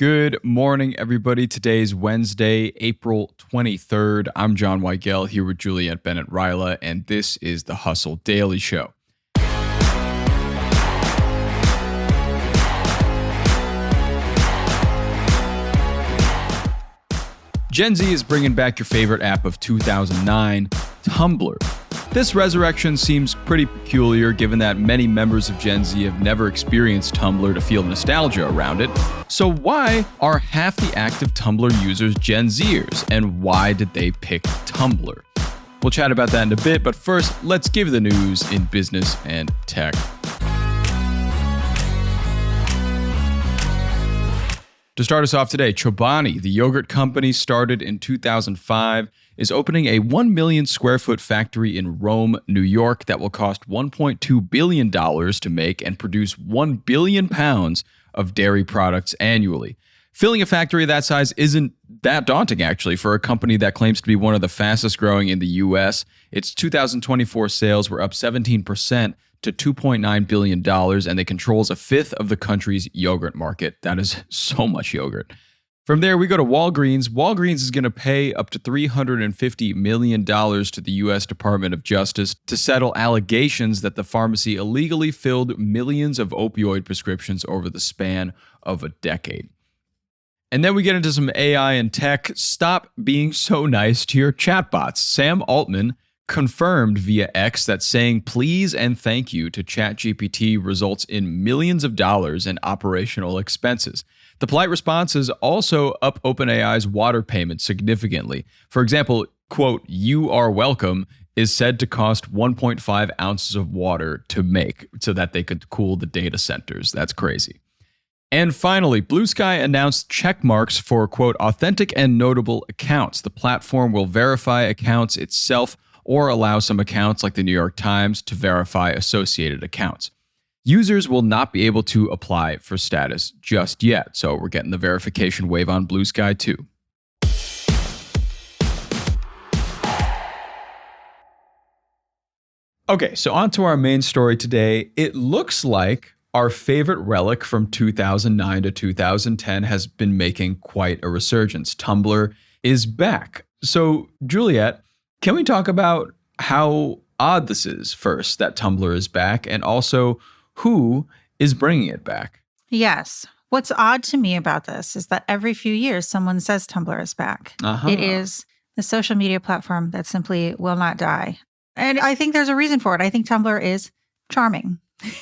Good morning, everybody. Today's Wednesday, April 23rd. I'm John Weigell here with Juliet, Bennett, and this is the Hustle Daily Show. Gen Z is bringing back your favorite app of 2009, Tumblr. This resurrection seems pretty peculiar given that many members of Gen Z have never experienced Tumblr to feel nostalgia around it. So why are half the active Tumblr users Gen Zers, and why did they pick Tumblr? We'll chat about that in a bit, but first, let's give the news in business and tech. To start us off today, Chobani, the yogurt company started in 2005, is opening a 1 million square foot factory in Rome, New York that will cost $1.2 billion to make and produce 1 billion pounds of dairy products annually. Filling a factory that size isn't that daunting, actually, for a company that claims to be one of the fastest growing in the U.S. Its 2024 sales were up 17% to $2.9 billion, and it controls a fifth of the country's yogurt market. That is so much yogurt. From there, we go to Walgreens. Walgreens is going to pay up to $350 million to the U.S. Department of Justice to settle allegations that the pharmacy illegally filled millions of opioid prescriptions over the span of a decade. And then we get into some AI and tech. Stop being so nice to your chatbots. Sam Altman confirmed via X that saying please and thank you to ChatGPT results in millions of dollars in operational expenses. The polite responses also up OpenAI's water payment significantly. For example, quote, "You are welcome" is said to cost 1.5 ounces of water to make so that they could cool the data centers. That's crazy. And finally, Blue Sky announced check marks for, quote, "authentic and notable accounts." The platform will verify accounts itself or allow some accounts like the New York Times to verify associated accounts. Users will not be able to apply for status just yet, so we're getting the verification wave on Blue Sky too. Okay, so on to our main story today. It looks like our favorite relic from 2009 to 2010 has been making quite a resurgence. Tumblr is back. So, Juliet, can we talk about how odd this is first, that Tumblr is back, and also who is bringing it back? Yes. What's odd to me about this is that every few years someone says Tumblr is back. It is the social media platform that simply will not die. And I think there's a reason for it. I think Tumblr is charming.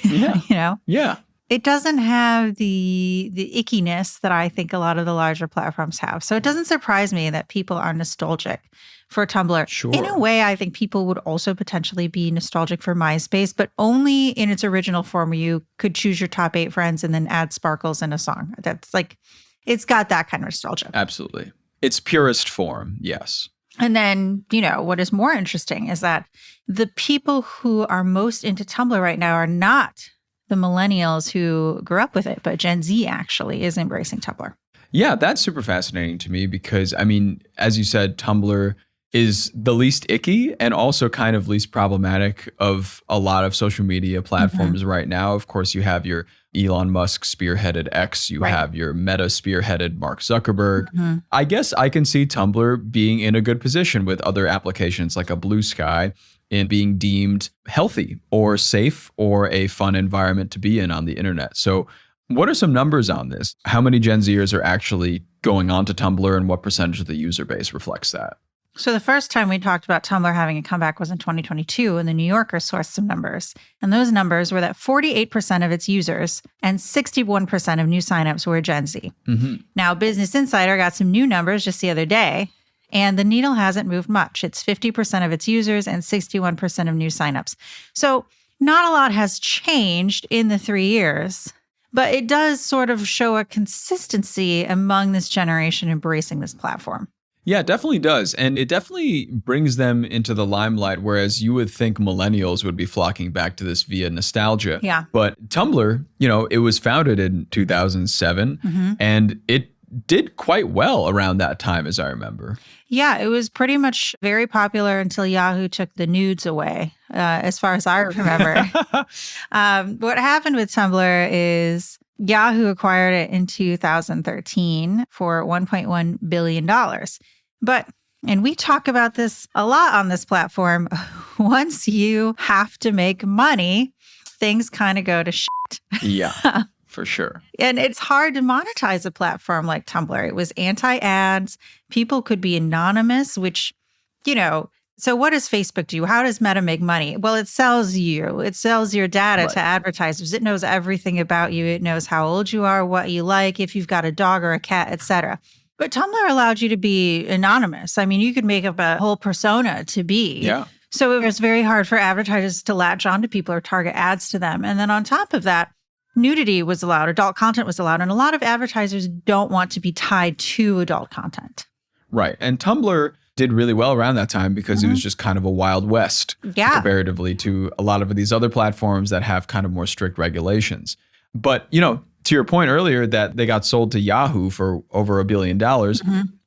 Yeah. Yeah. It doesn't have the ickiness that I think a lot of the larger platforms have. So it doesn't surprise me that people are nostalgic for Tumblr. Sure. In a way, I think people would also potentially be nostalgic for MySpace, but only in its original form where you could choose your top 8 friends and then add sparkles in a song. That's like, it's got that kind of nostalgia. Absolutely. Its purest form, yes. And then, what is more interesting is that the people who are most into Tumblr right now are not the millennials who grew up with it, but Gen Z actually is embracing Tumblr. Yeah, that's super fascinating to me because, as you said, Tumblr is the least icky and also kind of least problematic of a lot of social media platforms right now. Of course, you have your Elon Musk spearheaded X, you have your Meta spearheaded Mark Zuckerberg. I guess I can see Tumblr being in a good position with other applications like a Blue Sky in being deemed healthy or safe or a fun environment to be in on the internet. So what are some numbers on this? How many Gen Zers are actually going on to Tumblr and what percentage of the user base reflects that? So the first time we talked about Tumblr having a comeback was in 2022, and the New Yorker sourced some numbers. And those numbers were that 48% of its users and 61% of new signups were Gen Z. Now, Business Insider got some new numbers just the other day, and the needle hasn't moved much. It's 50% of its users and 61% of new signups. So not a lot has changed in the 3 years, but it does sort of show a consistency among this generation embracing this platform. Yeah, it definitely does. And it definitely brings them into the limelight, whereas you would think millennials would be flocking back to this via nostalgia. Yeah. But Tumblr, it was founded in 2007 and it did quite well around that time, as I remember. Yeah, it was pretty much very popular until Yahoo took the nudes away, as far as I remember. What happened with Tumblr is Yahoo acquired it in 2013 for $1.1 billion. But, and we talk about this a lot on this platform, once you have to make money, things kind of go to shit. Yeah, for sure. And it's hard to monetize a platform like Tumblr. It was anti-ads. People could be anonymous, which, so what does Facebook do? How does Meta make money? Well, it sells you. It sells your data to advertisers. It knows everything about you. It knows how old you are, what you like, if you've got a dog or a cat, etc. But Tumblr allowed you to be anonymous. I mean, you could make up a whole persona to be. Yeah. So it was very hard for advertisers to latch onto people or target ads to them. And then on top of that, nudity was allowed, adult content was allowed, and a lot of advertisers don't want to be tied to adult content. Right. And Tumblr did really well around that time because it was just kind of a Wild West comparatively to a lot of these other platforms that have kind of more strict regulations. But, to your point earlier that they got sold to Yahoo for over $1 billion,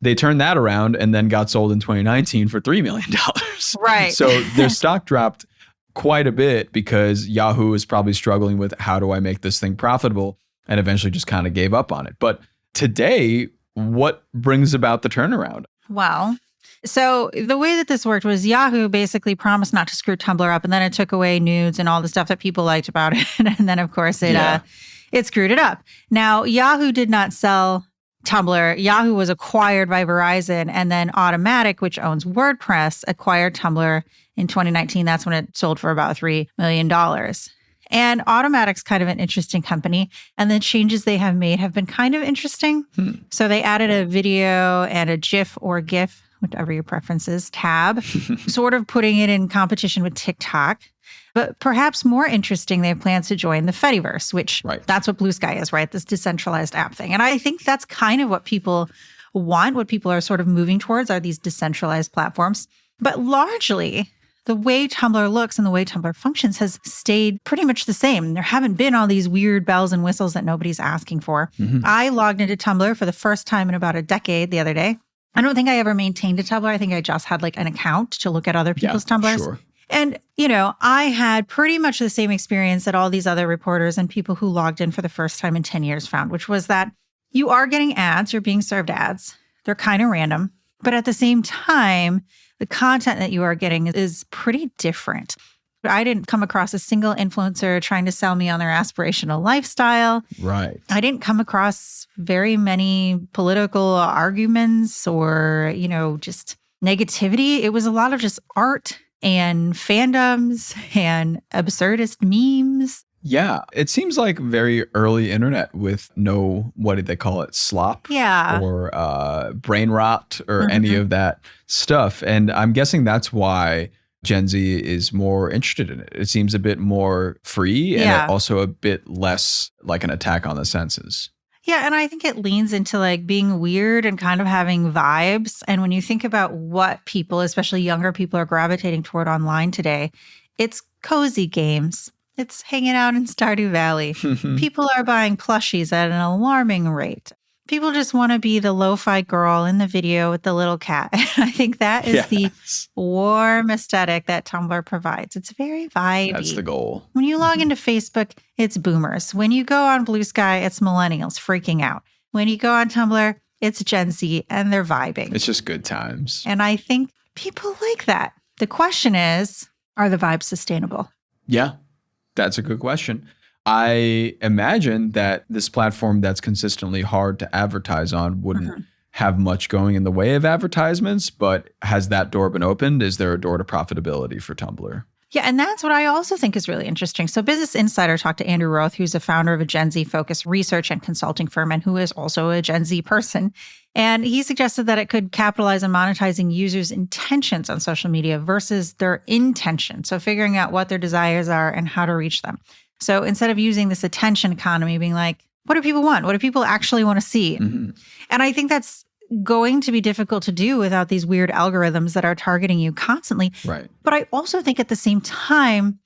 they turned that around and then got sold in 2019 for $3 million. Right. So their stock dropped quite a bit because Yahoo is probably struggling with how do I make this thing profitable, and eventually just kind of gave up on it. But today, what brings about the turnaround? Well, so the way that this worked was Yahoo basically promised not to screw Tumblr up, and then it took away nudes and all the stuff that people liked about it. And then, of course, it screwed it up. Now, Yahoo did not sell Tumblr. Yahoo was acquired by Verizon, and then Automatic, which owns WordPress, acquired Tumblr in 2019. That's when it sold for about $3 million. And Automatic's kind of an interesting company, and the changes they have made have been kind of interesting. So they added a video and a GIF or GIF, whatever your preference is, tab, sort of putting it in competition with TikTok. But perhaps more interesting, they have plans to join the Fediverse, which that's what Blue Sky is, right? This decentralized app thing. And I think that's kind of what people want, what people are sort of moving towards are these decentralized platforms. But largely, the way Tumblr looks and the way Tumblr functions has stayed pretty much the same. There haven't been all these weird bells and whistles that nobody's asking for. I logged into Tumblr for the first time in about a decade the other day. I don't think I ever maintained a Tumblr. I think I just had like an account to look at other people's Tumblrs. Sure. And, I had pretty much the same experience that all these other reporters and people who logged in for the first time in 10 years found, which was that you are getting ads, you're being served ads. They're kind of random. But at the same time, the content that you are getting is pretty different. I didn't come across a single influencer trying to sell me on their aspirational lifestyle. Right. I didn't come across very many political arguments or, just negativity. It was a lot of just art and fandoms and absurdist memes. Yeah. It seems like very early internet with no, what did they call it? Slop? Yeah. Or brain rot or any of that stuff. And I'm guessing that's why Gen Z is more interested in it. It seems a bit more free and also a bit less like an attack on the senses. Yeah, and I think it leans into like being weird and kind of having vibes. And when you think about what people, especially younger people, are gravitating toward online today, it's cozy games. It's hanging out in Stardew Valley. People are buying plushies at an alarming rate. People just want to be the lo-fi girl in the video with the little cat. I think that is the warm aesthetic that Tumblr provides. It's very vibey. That's the goal. When you log into Facebook, it's boomers. When you go on Blue Sky, it's millennials freaking out. When you go on Tumblr, it's Gen Z and they're vibing. It's just good times. And I think people like that. The question is, are the vibes sustainable? Yeah, that's a good question. I imagine that this platform that's consistently hard to advertise on wouldn't have much going in the way of advertisements, but has that door been opened? Is there a door to profitability for Tumblr? Yeah, and that's what I also think is really interesting. So Business Insider talked to Andrew Roth, who's a founder of a Gen Z-focused research and consulting firm and who is also a Gen Z person. And he suggested that it could capitalize on monetizing users' intentions on social media versus their intention. So figuring out what their desires are and how to reach them. So instead of using this attention economy, being like, what do people want? What do people actually want to see? And I think that's going to be difficult to do without these weird algorithms that are targeting you constantly. Right. But I also think at the same time,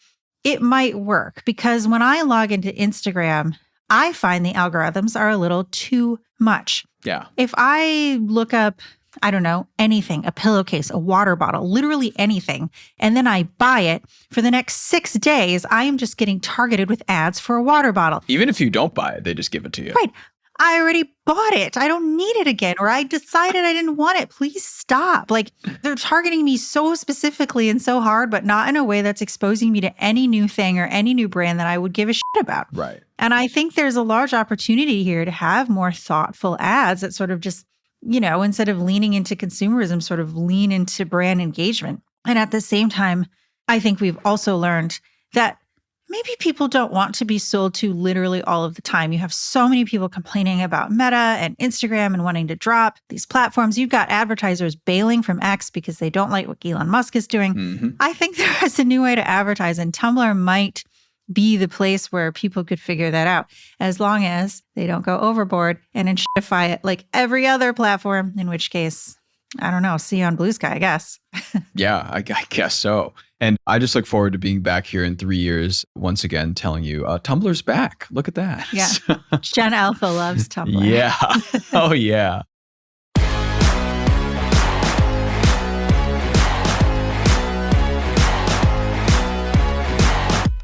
it might work because when I log into Instagram, I find the algorithms are a little too much. Yeah. If I look up I don't know, anything, a pillowcase, a water bottle, literally anything, and then I buy it, for the next 6 days, I am just getting targeted with ads for a water bottle. Even if you don't buy it, they just give it to you. Right. I already bought it. I don't need it again. Or I decided I didn't want it. Please stop. Like, they're targeting me so specifically and so hard, but not in a way that's exposing me to any new thing or any new brand that I would give a shit about. Right. And I think there's a large opportunity here to have more thoughtful ads that sort of just, instead of leaning into consumerism, sort of lean into brand engagement. And at the same time, I think we've also learned that maybe people don't want to be sold to literally all of the time. You have so many people complaining about Meta and Instagram and wanting to drop these platforms. You've got advertisers bailing from X because they don't like what Elon Musk is doing. Mm-hmm. I think there is a new way to advertise, and Tumblr might be the place where people could figure that out, as long as they don't go overboard and enshittify it like every other platform, in which case, I don't know, see you on Blue Sky, I guess. Yeah, I guess so. And I just look forward to being back here in 3 years, once again, telling you, Tumblr's back. Look at that. Yeah. Gen Alpha loves Tumblr. Yeah. Oh, yeah.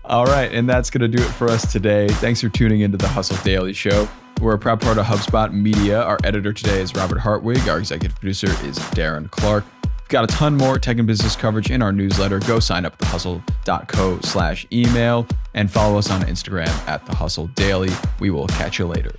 All right. And that's going to do it for us today. Thanks for tuning into the Hustle Daily Show. We're a proud part of HubSpot Media. Our editor today is Robert Hartwig. Our executive producer is Darren Clark. We've got a ton more tech and business coverage in our newsletter. Go sign up at thehustle.co/email and follow us on Instagram at thehustledaily. We will catch you later.